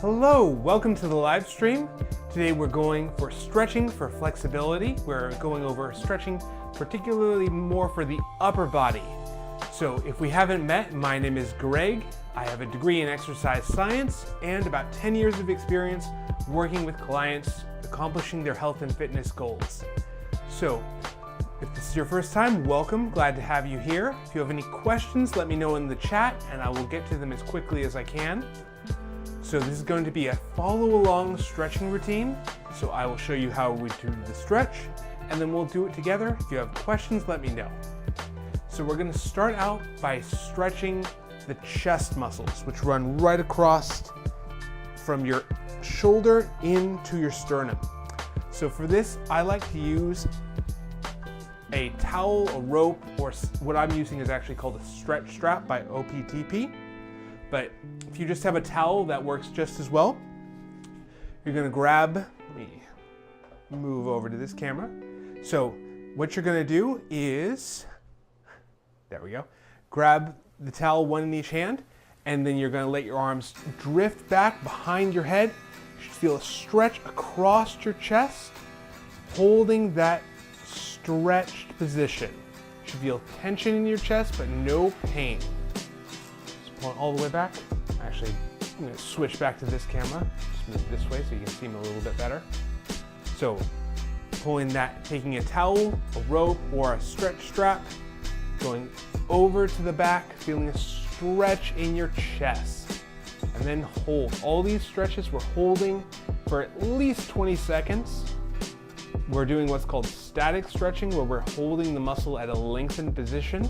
Hello, welcome to the live stream. Today we're going for stretching for flexibility. We're going over stretching particularly more for the upper body. So if we haven't met, my name is Greg. I have a degree in exercise science and about 10 years of experience working with clients accomplishing their health and fitness goals. So if this is your first time, welcome, glad to have you here. If you have any questions, let me know in the chat and I will get to them as quickly as I can. So this is going to be a follow along stretching routine. So I will show you how we do the stretch and then we'll do it together. If you have questions, let me know. So we're going to start out by stretching the chest muscles, which run right across from your shoulder into your sternum. So for this, I like to use a towel, a rope, or what I'm using is actually called a stretch strap by OPTP. But if you just have a towel, that works just as well. You're gonna grab, let me move over to this camera. So what you're gonna do is, there we go, grab the towel, one in each hand, and then you're gonna let your arms drift back behind your head. You should feel a stretch across your chest, holding that stretched position. You should feel tension in your chest, but no pain. Pull it all the way back. Actually, I'm going to switch back to this camera. Just move this way so you can see me a little bit better. So, pulling that, taking a towel, a rope, or a stretch strap, going over to the back, feeling a stretch in your chest, and then hold. All these stretches we're holding for at least 20 seconds. We're doing what's called static stretching, where we're holding the muscle at a lengthened position.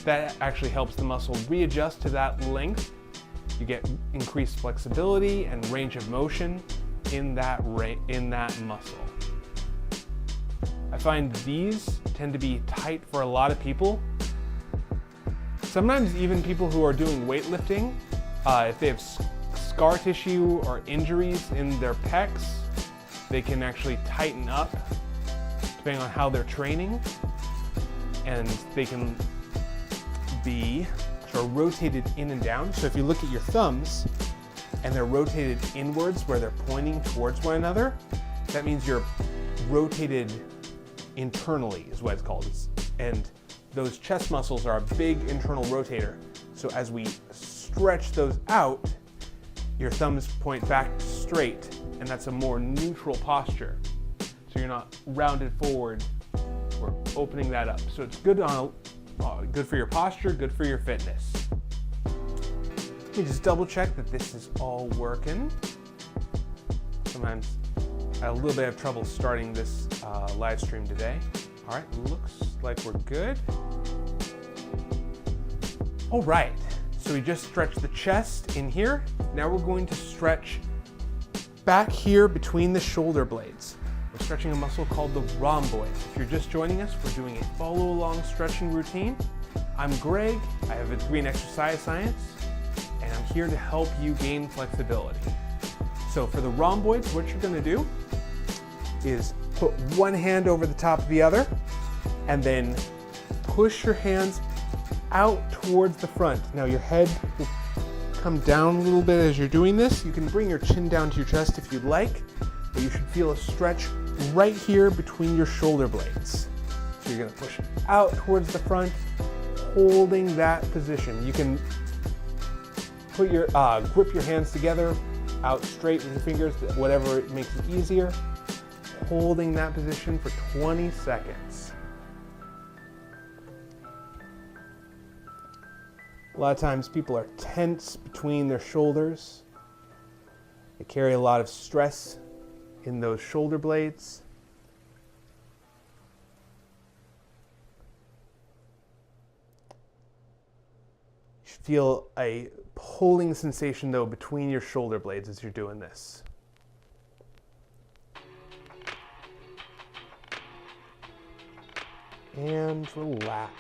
That actually helps the muscle readjust to that length. You get increased flexibility and range of motion in that muscle. I find these tend to be tight for a lot of people. Sometimes even people who are doing weightlifting, if they have scar tissue or injuries in their pecs, they can actually tighten up depending on how they're training, and they can be sort of rotated in and down. So if you look at your thumbs and they're rotated inwards where they're pointing towards one another, that means you're rotated internally is what it's called. And those chest muscles are a big internal rotator. So as we stretch those out, your thumbs point back straight, and that's a more neutral posture. So you're not rounded forward, we're opening that up. So it's good on good for your posture, good for your fitness. Let me just double check that this is all working. Sometimes I had a little bit of trouble starting this live stream today. All right, looks like we're good. All right, so we just stretched the chest in here. Now we're going to stretch back here between the shoulder blades. We're stretching a muscle called the rhomboid. If you're just joining us, we're doing a follow along stretching routine. I'm Greg, I have a degree in exercise science, and I'm here to help you gain flexibility. So for the rhomboids, what you're gonna do is put one hand over the top of the other, and then push your hands out towards the front. Now your head will come down a little bit as you're doing this. You can bring your chin down to your chest if you'd like, but you should feel a stretch right here between your shoulder blades. So you're gonna push out towards the front, holding that position. You can put your grip your hands together out straight with your fingers, whatever makes it easier. Holding that position for 20 seconds. A lot of times people are tense between their shoulders. They carry a lot of stress in those shoulder blades. You should feel a pulling sensation though between your shoulder blades as you're doing this. And relax.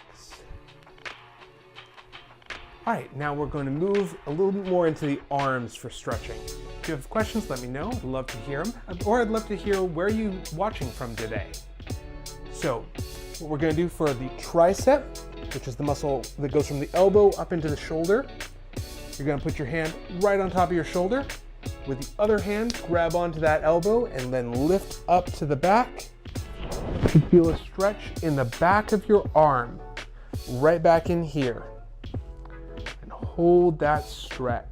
All right, now we're going to move a little bit more into the arms for stretching. If you have questions, let me know. I'd love to hear them. Or I'd love to hear where you're watching from today. So what we're going to do for the tricep, which is the muscle that goes from the elbow up into the shoulder, you're going to put your hand right on top of your shoulder, With the other hand, grab onto that elbow and then lift up to the back. You feel a stretch in the back of your arm, right back in here. And hold that stretch.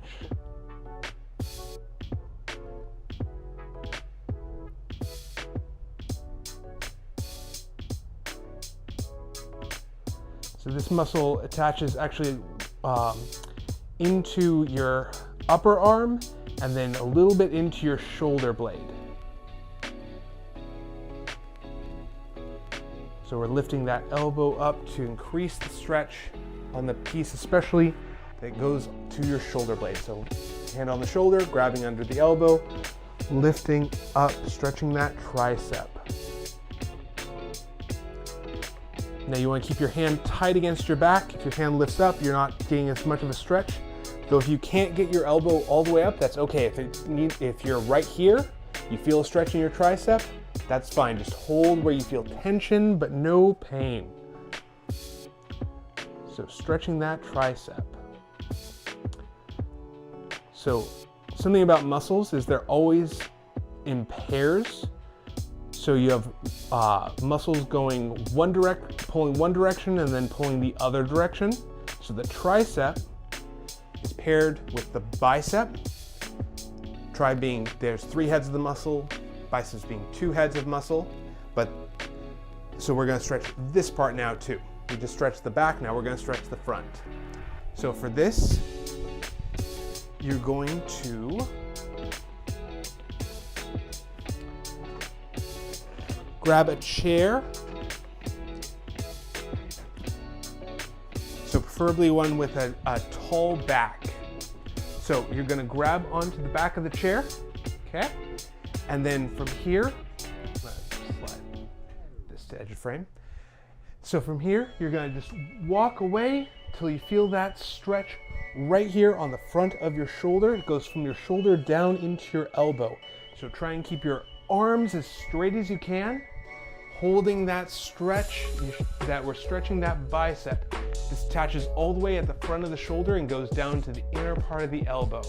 So this muscle attaches actually into your upper arm and then a little bit into your shoulder blade. So we're lifting that elbow up to increase the stretch on the piece, especially that goes to your shoulder blade. So hand on the shoulder, grabbing under the elbow, lifting up, stretching that tricep. Now you want to keep your hand tight against your back. If your hand lifts up, you're not getting as much of a stretch. Though if you can't get your elbow all the way up, that's okay. If you're right here, you feel a stretch in your tricep, that's fine. Just hold where you feel tension, but no pain. So stretching that tricep. So something about muscles is they're always in pairs. So you have muscles going pulling one direction and then pulling the other direction. So the tricep is paired with the bicep. There's 3 heads of the muscle, biceps being 2 heads of muscle. So we're gonna stretch this part now too. We just stretched the back, now we're gonna stretch the front. So for this, you're going to grab a chair. So preferably one with a tall back. So you're gonna grab onto the back of the chair, okay? And then from here, let's slide this to edge of frame. So from here, you're gonna just walk away till you feel that stretch right here on the front of your shoulder. It goes from your shoulder down into your elbow. So try and keep your arms as straight as you can, holding that stretch, that we're stretching that bicep. This attaches all the way at the front of the shoulder and goes down to the inner part of the elbow.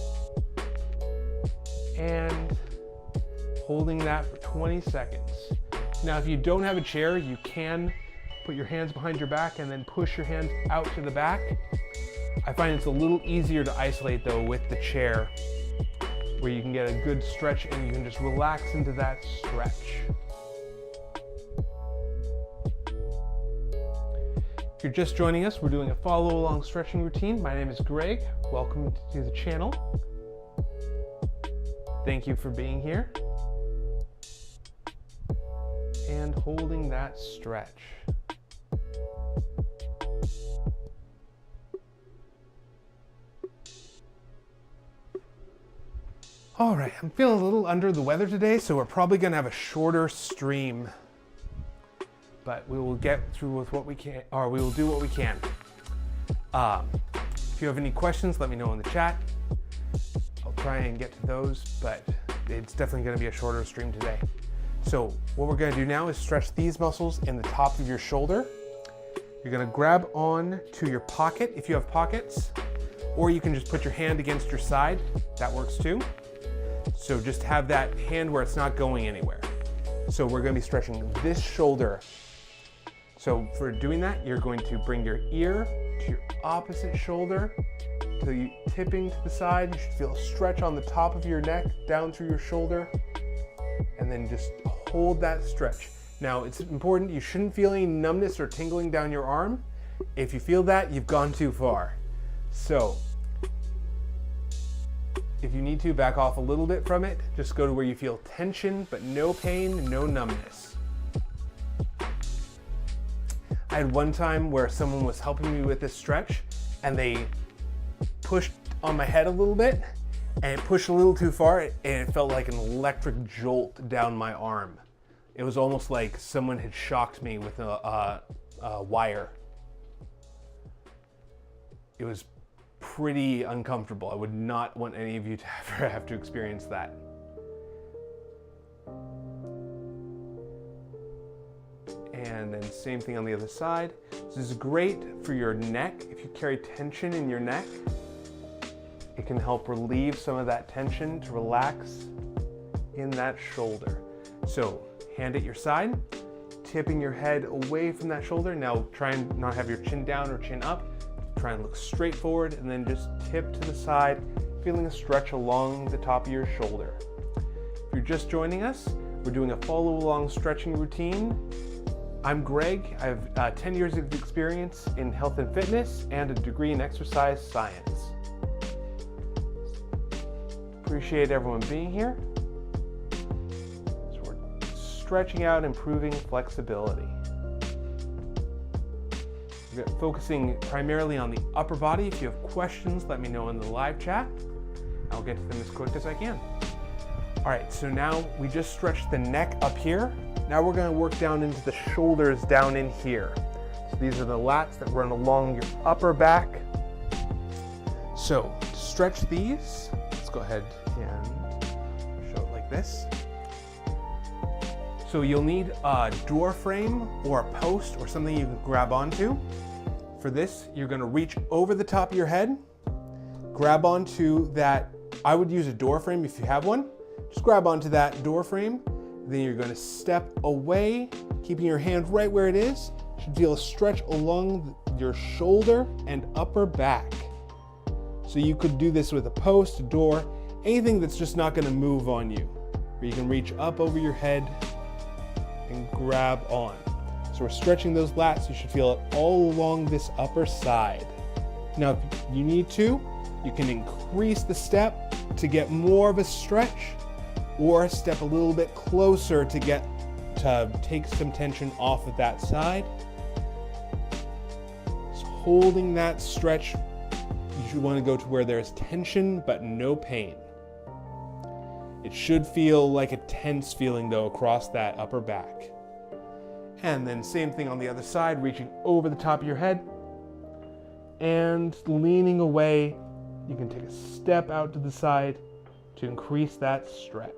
And holding that for 20 seconds. Now, if you don't have a chair, you can put your hands behind your back and then push your hands out to the back. I find it's a little easier to isolate though with the chair, where you can get a good stretch and you can just relax into that stretch. If you're just joining us, we're doing a follow along stretching routine. My name is Greg. Welcome to the channel. Thank you for being here. And holding that stretch. All right, I'm feeling a little under the weather today, so we're probably gonna have a shorter stream, but we will get through with what we can, or we will do what we can. If you have any questions, let me know in the chat. I'll try and get to those, but it's definitely gonna be a shorter stream today. So what we're gonna do now is stretch these muscles in the top of your shoulder. You're gonna grab on to your pocket if you have pockets, or you can just put your hand against your side. That works too. So just have that hand where it's not going anywhere. So we're gonna be stretching this shoulder. So for doing that, you're going to bring your ear to your opposite shoulder till you tipping to the side. You should feel a stretch on the top of your neck, down through your shoulder, and then just hold that stretch. Now it's important, you shouldn't feel any numbness or tingling down your arm. If you feel that, you've gone too far. So if you need to back off a little bit from it, just go to where you feel tension, but no pain, no numbness. I had one time where someone was helping me with this stretch and they pushed on my head a little bit and it pushed a little too far and it felt like an electric jolt down my arm. It was almost like someone had shocked me with a wire. It was pretty uncomfortable. I would not want any of you to ever have to experience that. And then same thing on the other side. This is great for your neck if you carry tension in your neck. it can help relieve some of that tension to relax in that shoulder. So hand at your side, tipping your head away from that shoulder. Now try and not have your chin down or chin up. Try and look straight forward and then just tip to the side, feeling a stretch along the top of your shoulder. If you're just joining us, we're doing a follow-along stretching routine. I'm Greg. I have 10 years of experience in health and fitness and a degree in exercise science. Appreciate everyone being here. So we're stretching out, improving flexibility. We're focusing primarily on the upper body. If you have questions, let me know in the live chat. I'll get to them as quick as I can. All right, so now we just stretched the neck up here. Now we're going to work down into the shoulders down in here. So these are the lats that run along your upper back. So to stretch these, let's go ahead and show it like this. So you'll need a door frame or a post or something you can grab onto. For this, you're going to reach over the top of your head, grab onto that. I would use a door frame if you have one. Just grab onto that door frame. Then you're going to step away, keeping your hand right where it is. You should feel a stretch along your shoulder and upper back. So you could do this with a post, a door, anything that's just not going to move on you. Or you can reach up over your head and grab on. So we're stretching those lats. You should feel it all along this upper side. Now, if you need to, you can increase the step to get more of a stretch, or step a little bit closer to take some tension off of that side. Just holding that stretch, you should want to go to where there's tension but no pain. It should feel like a tense feeling though across that upper back. And then same thing on the other side, reaching over the top of your head and leaning away. You can take a step out to the side to increase that stretch.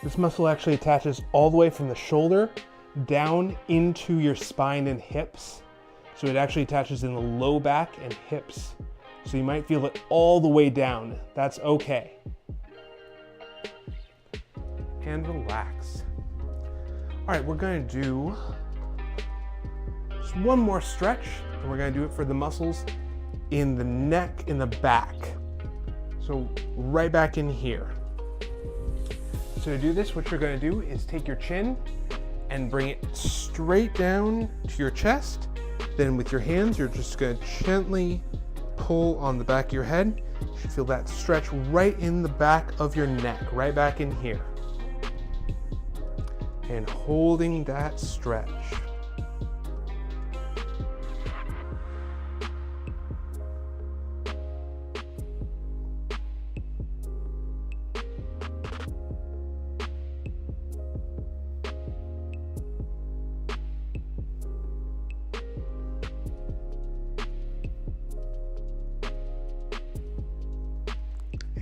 This muscle actually attaches all the way from the shoulder down into your spine and hips. So it actually attaches in the low back and hips. So you might feel it all the way down. That's okay. And relax. All right, we're going to do just one more stretch, and we're going to do it for the muscles in the neck, in the back. So right back in here. So to do this, what you're going to do is take your chin and bring it straight down to your chest. Then with your hands, you're just going to gently pull on the back of your head. You should feel that stretch right in the back of your neck, right back in here. And holding that stretch.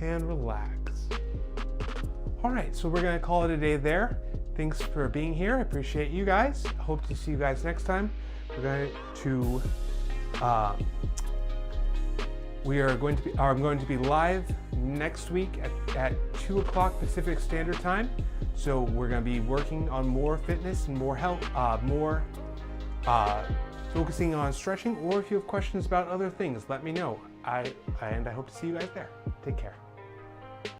And relax. All right, so we're gonna call it a day there. Thanks for being here. I appreciate you guys. Hope to see you guys next time. I'm going to be live next week at 2 o'clock Pacific Standard Time. So we're gonna be working on more fitness and more health, focusing on stretching, or if you have questions about other things, let me know. And I hope to see you guys there. Take care.